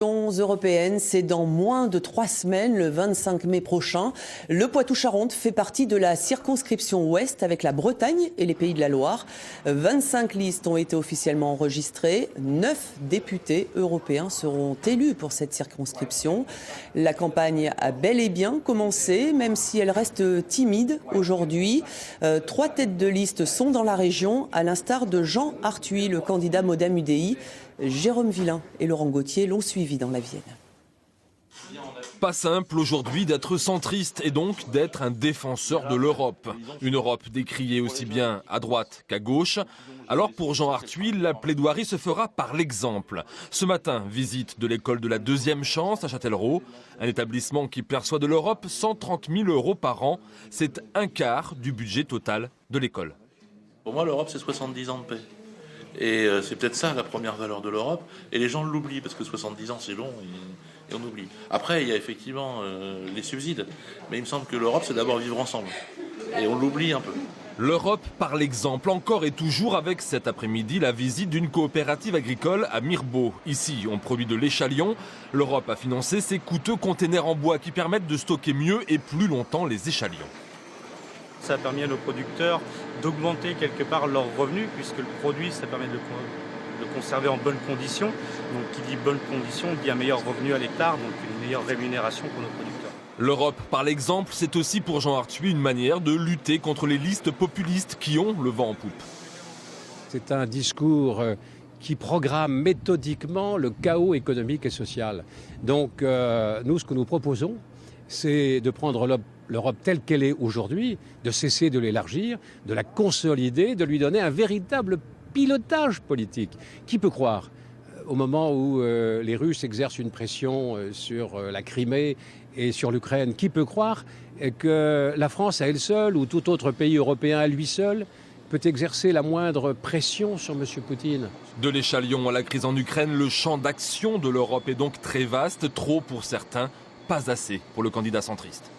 Européennes, c'est dans moins de 3 semaines, le 25 mai prochain. Le Poitou-Charentes fait partie de la circonscription ouest avec la Bretagne et les Pays de la Loire. 25 listes ont été officiellement enregistrées. 9 députés européens seront élus pour cette circonscription. La campagne a bel et bien commencé, même si elle reste timide aujourd'hui. 3 têtes de liste sont dans la région, à l'instar de Jean Arthuis, le candidat Modem UDI. Jérôme Villain et Laurent Gauthier l'ont suivi dans la Vienne. Pas simple aujourd'hui d'être centriste et donc d'être un défenseur de l'Europe. Une Europe décriée aussi bien à droite qu'à gauche. Alors pour Jean Arthuis, la plaidoirie se fera par l'exemple. Ce matin, visite de l'école de la Deuxième Chance à Châtellerault. Un établissement qui perçoit de l'Europe 130 000 € par an. C'est un quart du budget total de l'école. Pour moi, l'Europe, c'est 70 ans de paix. Et c'est peut-être ça la première valeur de l'Europe. Et les gens l'oublient parce que 70 ans c'est long et on oublie. Après il y a effectivement les subsides. Mais il me semble que l'Europe c'est d'abord vivre ensemble. Et on l'oublie un peu. L'Europe par l'exemple encore et toujours avec cet après-midi la visite d'une coopérative agricole à Mirebeau. Ici on produit de l'échalion. L'Europe a financé ces coûteux containers en bois qui permettent de stocker mieux et plus longtemps les échalions. Ça a permis à nos producteurs d'augmenter quelque part leurs revenus puisque le produit, ça permet de le conserver en bonnes conditions. Donc qui dit bonnes conditions dit un meilleur revenu à l'hectare, donc une meilleure rémunération pour nos producteurs. L'Europe par l'exemple, c'est aussi pour Jean Arthuis une manière de lutter contre les listes populistes qui ont le vent en poupe. C'est un discours qui programme méthodiquement le chaos économique et social. Donc nous, ce que nous proposons, c'est de prendre l'Europe telle qu'elle est aujourd'hui, de cesser de l'élargir, de la consolider, de lui donner un véritable pilotage politique. Qui peut croire, au moment où les Russes exercent une pression sur la Crimée et sur l'Ukraine, qui peut croire que la France à elle seule ou tout autre pays européen à lui seul peut exercer la moindre pression sur M. Poutine? De l'échalion à la crise en Ukraine, le champ d'action de l'Europe est donc très vaste, trop pour certains, pas assez pour le candidat centriste.